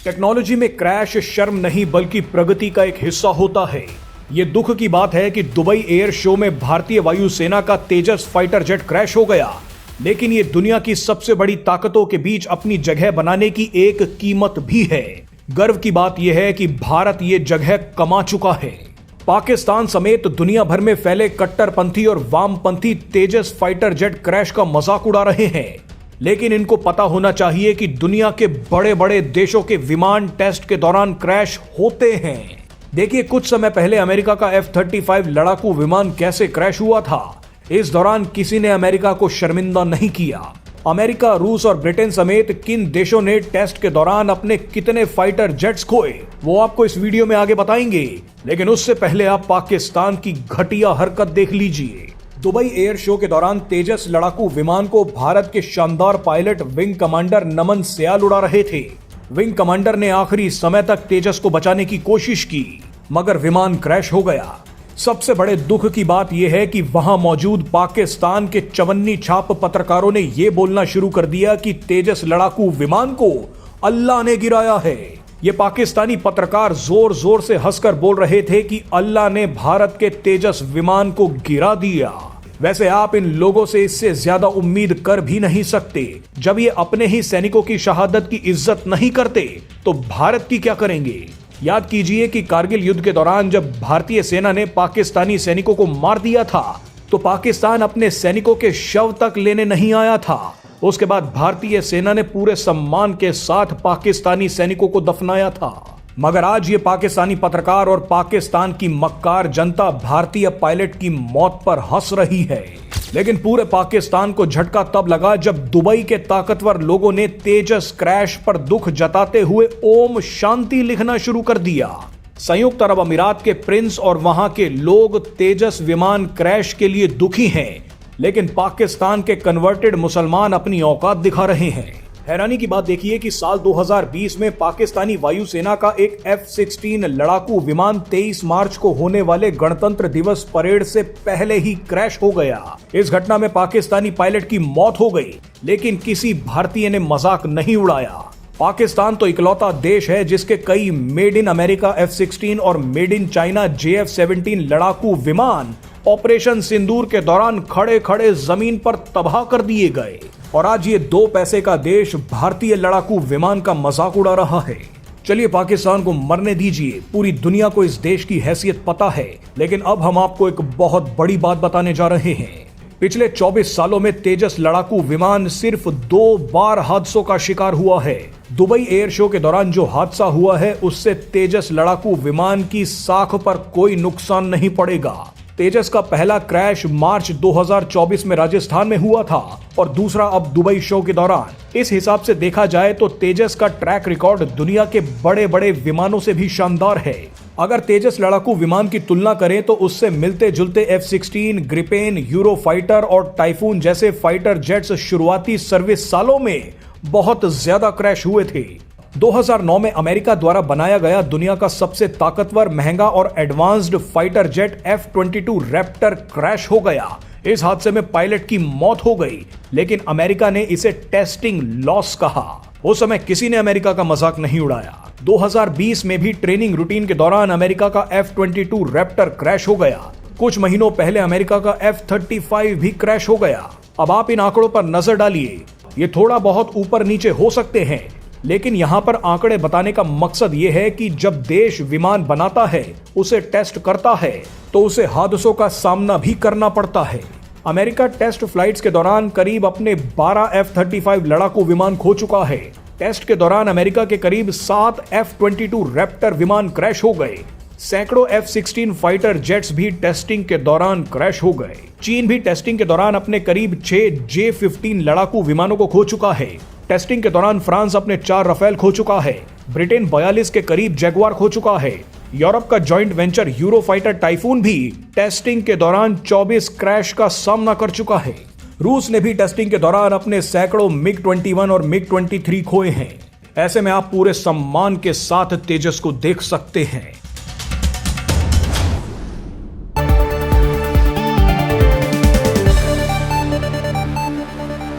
Technology में crash शर्म नहीं बल्कि प्रगति का एक हिस्सा होता है। ये दुख की बात है कि दुबई एयर शो में भारतीय वायुसेना का तेजस फाइटर जेट क्रैश हो गया, लेकिन ये दुनिया की सबसे बड़ी ताकतों के बीच अपनी जगह बनाने की एक कीमत भी है। गर्व की बात यह है कि भारत ये जगह कमा चुका है। पाकिस्तान समेत दुनिया भर में फैले कट्टरपंथी और वामपंथी तेजस फाइटर जेट क्रैश का मजाक उड़ा रहे हैं, लेकिन इनको पता होना चाहिए कि दुनिया के बड़े बड़े देशों के विमान टेस्ट के दौरान क्रैश होते हैं। देखिए, कुछ समय पहले अमेरिका का F-35 लड़ाकू विमान कैसे क्रैश हुआ था। इस दौरान किसी ने अमेरिका को शर्मिंदा नहीं किया। अमेरिका, रूस और ब्रिटेन समेत किन देशों ने टेस्ट के दौरान अपने कितने फाइटर जेट्स खोए, वो आपको इस वीडियो में आगे बताएंगे। लेकिन उससे पहले आप पाकिस्तान की घटिया हरकत देख लीजिए। दुबई एयर शो के दौरान तेजस लड़ाकू विमान को भारत के शानदार पायलट विंग कमांडर नमन सयाल उड़ा रहे थे। विंग कमांडर ने आखिरी समय तक तेजस को बचाने की कोशिश की, मगर विमान क्रैश हो गया। सबसे बड़े दुख की बात यह है कि वहां मौजूद पाकिस्तान के चवन्नी छाप पत्रकारों ने यह बोलना शुरू कर दिया कि तेजस लड़ाकू विमान को अल्लाह ने गिराया है। ये पाकिस्तानी पत्रकार जोर जोर से हंसकर बोल रहे थे कि अल्लाह ने भारत के तेजस विमान को गिरा दिया। वैसे आप इन लोगों से इससे ज्यादा उम्मीद कर भी नहीं सकते। जब ये अपने ही सैनिकों की शहादत की इज्जत नहीं करते तो भारत की क्या करेंगे। याद कीजिए कि कारगिल युद्ध के दौरान जब भारतीय सेना ने पाकिस्तानी सैनिकों को मार दिया था तो पाकिस्तान अपने सैनिकों के शव तक लेने नहीं आया था। उसके बाद भारतीय सेना ने पूरे सम्मान के साथ पाकिस्तानी सैनिकों को दफनाया था। मगर आज ये पाकिस्तानी पत्रकार और पाकिस्तान की मक्कार जनता भारतीय पायलट की मौत पर हंस रही है। लेकिन पूरे पाकिस्तान को झटका तब लगा जब दुबई के ताकतवर लोगों ने तेजस क्रैश पर दुख जताते हुए ओम शांति लिखना शुरू कर दिया। संयुक्त अरब अमीरात के प्रिंस और वहां के लोग तेजस विमान क्रैश के लिए दुखी हैं, लेकिन पाकिस्तान के कन्वर्टेड मुसलमान अपनी औकात दिखा रहे हैं। हैरानी की बात देखिए कि साल 2020 में पाकिस्तानी वायुसेना का एक F-16 लड़ाकू विमान 23 मार्च को होने वाले गणतंत्र दिवस परेड से पहले ही क्रैश हो गया। इस घटना में पाकिस्तानी पायलट की मौत हो गई, लेकिन किसी भारतीय ने मजाक नहीं उड़ाया। पाकिस्तान तो इकलौता देश है जिसके कई मेड इन अमेरिका F-16 और मेड इन चाइना JF-17 लड़ाकू विमान ऑपरेशन सिंदूर के दौरान खड़े खड़े जमीन पर तबाह कर दिए गए। और आज ये 2 पैसे का देश भारतीय लड़ाकू विमान का मजाक उड़ा रहा है। चलिए, पाकिस्तान को मरने दीजिए, पूरी दुनिया को इस देश की हैसियत पता है। लेकिन अब हम आपको एक बहुत बड़ी बात बताने जा रहे हैं। पिछले 24 सालों में तेजस लड़ाकू विमान सिर्फ 2 बार हादसों का शिकार हुआ है। दुबई एयर शो के दौरान जो हादसा हुआ है उससे तेजस लड़ाकू विमान की साख पर कोई नुकसान नहीं पड़ेगा। तेजस का पहला क्रैश मार्च 2024 में राजस्थान में हुआ था और दूसरा अब दुबई शो के दौरान। इस हिसाब से देखा जाए तो तेजस का ट्रैक रिकॉर्ड दुनिया के बड़े बड़े विमानों से भी शानदार है। अगर तेजस लड़ाकू विमान की तुलना करें तो उससे मिलते जुलते F-16, ग्रिपेन, यूरो फाइटर और टाइफून जैसे फाइटर जेट्स शुरुआती सर्विस सालों में बहुत ज्यादा क्रैश हुए थे। 2009 में अमेरिका द्वारा बनाया गया दुनिया का सबसे ताकतवर, महंगा और advanced fighter jet F-22 Raptor crash हो गया। इस हादसे में पायलट की मौत हो गई, लेकिन अमेरिका ने इसे टेस्टिंग लॉस कहा। उस समय किसी ने अमेरिका का मजाक नहीं उड़ाया। 2020 में भी ट्रेनिंग रूटीन के दौरान अमेरिका का F-22 रैप्टर क्रैश हो गया। कुछ महीनों पहले अमेरिका का F-35 भी क्रैश हो गया। अब आप इन आंकड़ों पर नजर डालिए। ये थोड़ा बहुत ऊपर नीचे हो सकते हैं, लेकिन यहां पर आंकड़े बताने का मकसद यह है कि जब देश विमान बनाता है, उसे टेस्ट करता है, तो उसे हादसों का सामना भी करना पड़ता है। अमेरिका टेस्ट फ्लाइट्स के दौरान करीब अपने 12 F-35 लड़ाकू विमान खो चुका है। टेस्ट के दौरान अमेरिका के करीब 7 F-22 रैप्टर विमान क्रैश हो गए। सैकड़ों F-16 फाइटर जेट्स भी टेस्टिंग के दौरान क्रैश हो गए। चीन भी टेस्टिंग के दौरान अपने करीब 6 J-15 लड़ाकू विमानों को खो चुका है। टेस्टिंग के दौरान फ्रांस अपने 4 रफेल खो चुका है। ब्रिटेन 42 के करीब जैगुआर खो चुका है। यूरोप का joint venture euro fighter typhoon भी टेस्टिंग के दौरान 24 क्रैश का सामना कर चुका है। रूस ने भी टेस्टिंग के दौरान अपने सैकड़ों MiG-21 और MiG-23 खोए हैं। ऐसे में आप पूरे सम्मान के साथ तेजस को देख सकते हैं।